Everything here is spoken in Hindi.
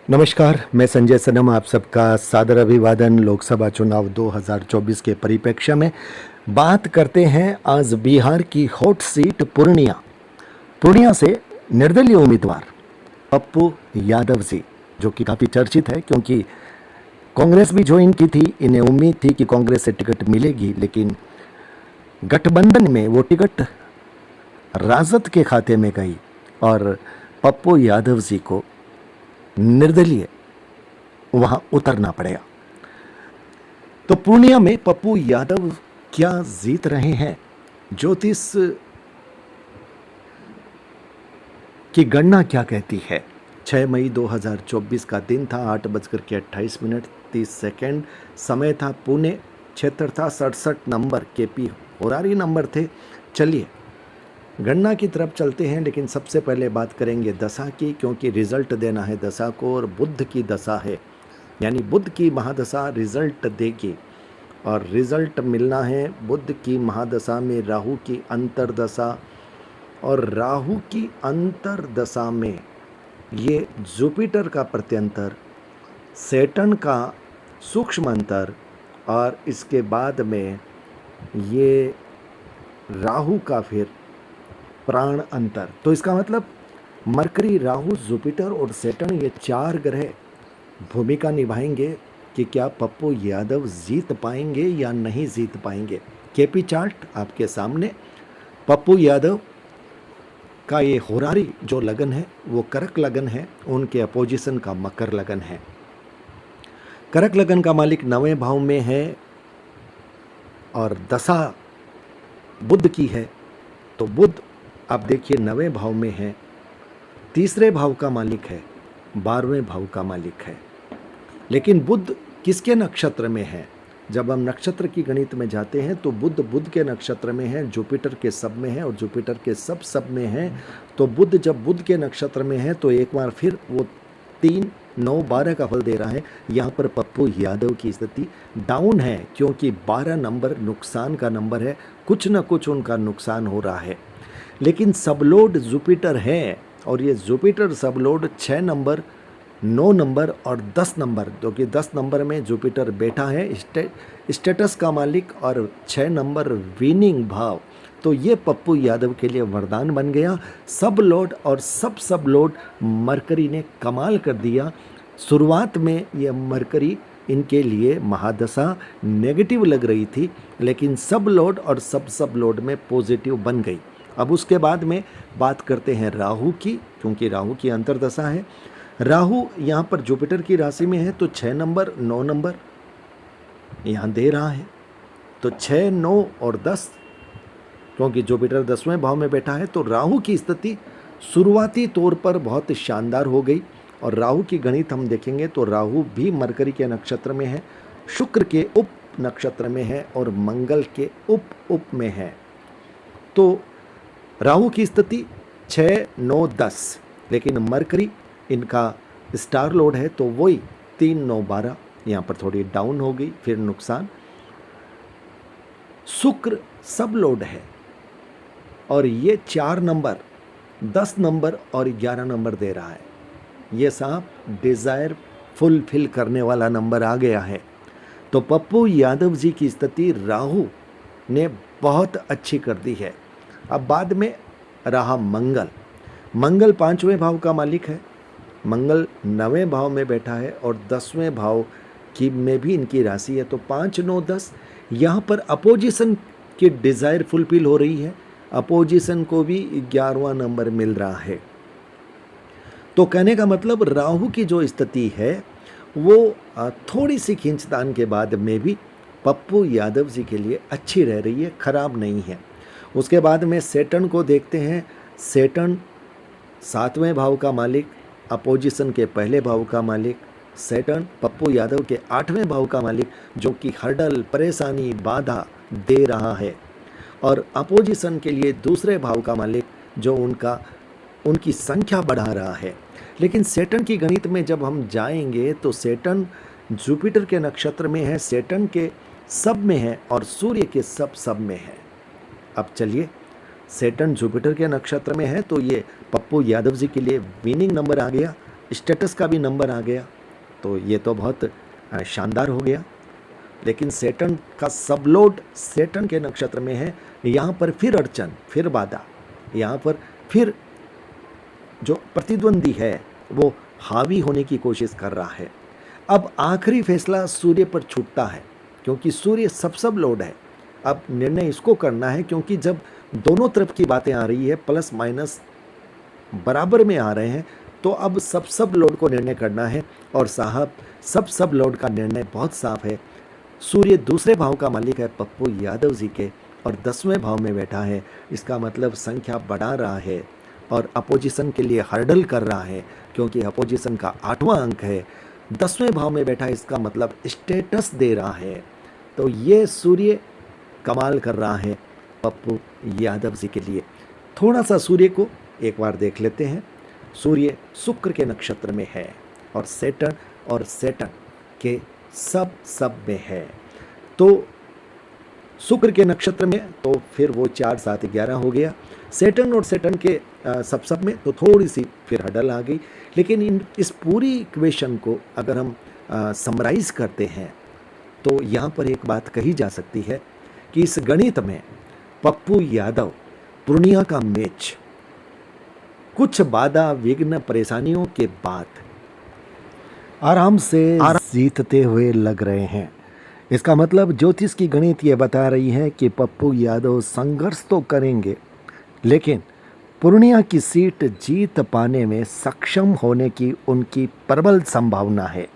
नमस्कार, मैं संजय सनम आप सबका सादर अभिवादन। लोकसभा चुनाव 2024 के परिप्रेक्ष्य में बात करते हैं आज बिहार की हॉट सीट पूर्णिया। पूर्णिया से निर्दलीय उम्मीदवार पप्पू यादव जी, जो कि काफ़ी चर्चित है क्योंकि कांग्रेस भी ज्वाइन की थी। इन्हें उम्मीद थी कि कांग्रेस से टिकट मिलेगी, लेकिन गठबंधन में वो टिकट राजद के खाते में गई और पप्पू यादव जी को निर्दलीय वहां उतरना पड़ेगा। तो पूर्णिया में पप्पू यादव क्या जीत रहे हैं? ज्योतिष की गणना क्या कहती है? 6 मई 2024 का दिन था, 8:28 समय था। पुणे क्षेत्र था, 67 नंबर केपी होरारी नंबर थे। चलिए गणना की तरफ चलते हैं, लेकिन सबसे पहले बात करेंगे दशा की, क्योंकि रिजल्ट देना है दशा को और बुध की दशा है, यानी बुध की महादशा रिजल्ट देगी और रिजल्ट मिलना है बुध की महादशा में राहु की अंतरदशा, और राहु की अंतरदशा में ये जुपिटर का प्रत्यंतर, सैटर्न का सूक्ष्म अंतर और इसके बाद में ये राहु का फिर प्राण अंतर। तो इसका मतलब मरकरी, राहु, जुपिटर और सैटर्न, ये 4 ग्रह भूमिका निभाएंगे कि क्या पप्पू यादव जीत पाएंगे या नहीं जीत पाएंगे। केपी चार्ट आपके सामने। पप्पू यादव का ये होरारी जो लगन है वो कर्क लगन है, उनके अपोजिशन का मकर लगन है। कर्क लगन का मालिक 9वें भाव में है और दशा बुध की है। तो बुध आप देखिए 9वें भाव में है, तीसरे भाव का मालिक है, 12वें भाव का मालिक है। लेकिन बुध किसके नक्षत्र में है? जब हम नक्षत्र की गणित में जाते हैं तो बुध बुध के नक्षत्र में है, जुपिटर के सब में है और जुपिटर के सब में है। तो बुध जब बुध के नक्षत्र में है तो एक बार फिर वो 3, 9, 12 का फल दे रहा है। यहाँ पर पप्पू यादव की स्थिति डाउन है, क्योंकि 12 नंबर नुकसान का नंबर है, कुछ न कुछ उनका नुकसान हो रहा है। लेकिन सबलोड जुपिटर है और ये जुपिटर सबलोड 6 नंबर, 9 नंबर और 10 नंबर, जो कि 10 नंबर में जुपिटर बैठा है, स्टेटस का मालिक, और 6 नंबर विनिंग भाव। तो ये पप्पू यादव के लिए वरदान बन गया। सब लोड और सब लोड मरकरी ने कमाल कर दिया। शुरुआत में ये मरकरी इनके लिए महादशा नेगेटिव लग रही थी, लेकिन सब लोड और सब लोड में पॉजिटिव बन गई। अब उसके बाद में बात करते हैं राहु की, क्योंकि राहु की अंतरदशा है। राहु यहाँ पर जुपिटर की राशि में है तो 6 नंबर, 9 नंबर यहाँ दे रहा है। तो 6, 9 और 10, क्योंकि जुपिटर 10वें भाव में बैठा है, तो राहु की स्थिति शुरुआती तौर पर बहुत शानदार हो गई। और राहु की गणित हम देखेंगे तो राहु भी मरकरी के नक्षत्र में है, शुक्र के उप नक्षत्र में है और मंगल के उप में है। तो राहु की स्थिति 6, 9, 10, लेकिन मरकरी इनका स्टार लोड है तो वही 3, 9, 12 यहाँ पर थोड़ी डाउन हो गई, फिर नुकसान। शुक्र सब लोड है और ये 4 नंबर, 10 नंबर और 11 नंबर दे रहा है। ये साहब डिज़ायर फुलफिल करने वाला नंबर आ गया है। तो पप्पू यादव जी की स्थिति राहु ने बहुत अच्छी कर दी है। अब बाद में रहा मंगल। मंगल 5वें भाव का मालिक है, मंगल 9वें भाव में बैठा है और 10वें भाव की में भी इनकी राशि है। तो 5, 9, 10 यहाँ पर अपोजिशन की डिज़ायर फुलफिल हो रही है, अपोजिशन को भी 11वां नंबर मिल रहा है। तो कहने का मतलब राहु की जो स्थिति है वो थोड़ी सी खींचतान के बाद में भी पप्पू यादव जी के लिए अच्छी रह रही है, खराब नहीं है। उसके बाद में सैटर्न को देखते हैं। सैटर्न 7वें भाव का मालिक, अपोजिशन के पहले भाव का मालिक। सैटर्न पप्पू यादव के 8वें भाव का मालिक, जो कि हर्डल, परेशानी, बाधा दे रहा है। और अपोजिशन के लिए दूसरे भाव का मालिक, जो उनकी संख्या बढ़ा रहा है। लेकिन सैटर्न की गणित में जब हम जाएंगे तो सैटर्न जुपिटर के नक्षत्र में है, सैटर्न के सब में है और सूर्य के सब में है। अब चलिए सैटर्न जुपिटर के नक्षत्र में है तो ये पप्पू यादव जी के लिए विनिंग नंबर आ गया स्टेटस का भी नंबर आ गया, तो ये तो बहुत शानदार हो गया। लेकिन सैटर्न का सबलोड सैटर्न के नक्षत्र में है, यहाँ पर फिर अड़चन, फिर बाधा, यहाँ पर फिर जो प्रतिद्वंदी है वो हावी होने की कोशिश कर रहा है। अब आखिरी फैसला सूर्य पर छूटता है, क्योंकि सूर्य सब लोड है। अब निर्णय इसको करना है, क्योंकि जब दोनों तरफ की बातें आ रही है, प्लस माइनस बराबर में आ रहे हैं, तो अब सब लोड को निर्णय करना है। और साहब सब लोड का निर्णय बहुत साफ है। सूर्य दूसरे भाव का मालिक है पप्पू यादव जी के, और 10वें भाव में बैठा है। इसका मतलब संख्या बढ़ा रहा है और अपोजिशन के लिए हर्डल कर रहा है, क्योंकि अपोजिशन का 8वां अंक है। 10वें भाव में बैठा, इसका मतलब स्टेटस दे रहा है। तो ये सूर्य कमाल कर रहा है पप्पू यादव जी के लिए। थोड़ा सा सूर्य को एक बार देख लेते हैं। सूर्य शुक्र के नक्षत्र में है और सैटर्न के सब में है। तो शुक्र के नक्षत्र में तो फिर वो 4, 7, 11 हो गया। सैटर्न के सब में तो थोड़ी सी फिर हडल आ गई। लेकिन इस पूरी इक्वेशन को अगर हम समराइज करते हैं, तो यहाँ पर एक बात कही जा सकती है कि इस गणित में पप्पू यादव पूर्णिया का मैच कुछ बाधा विघ्न परेशानियों के बाद आराम से जीतते हुए लग रहे हैं। इसका मतलब ज्योतिष की गणित ये बता रही है कि पप्पू यादव संघर्ष तो करेंगे, लेकिन पूर्णिया की सीट जीत पाने में सक्षम होने की उनकी प्रबल संभावना है।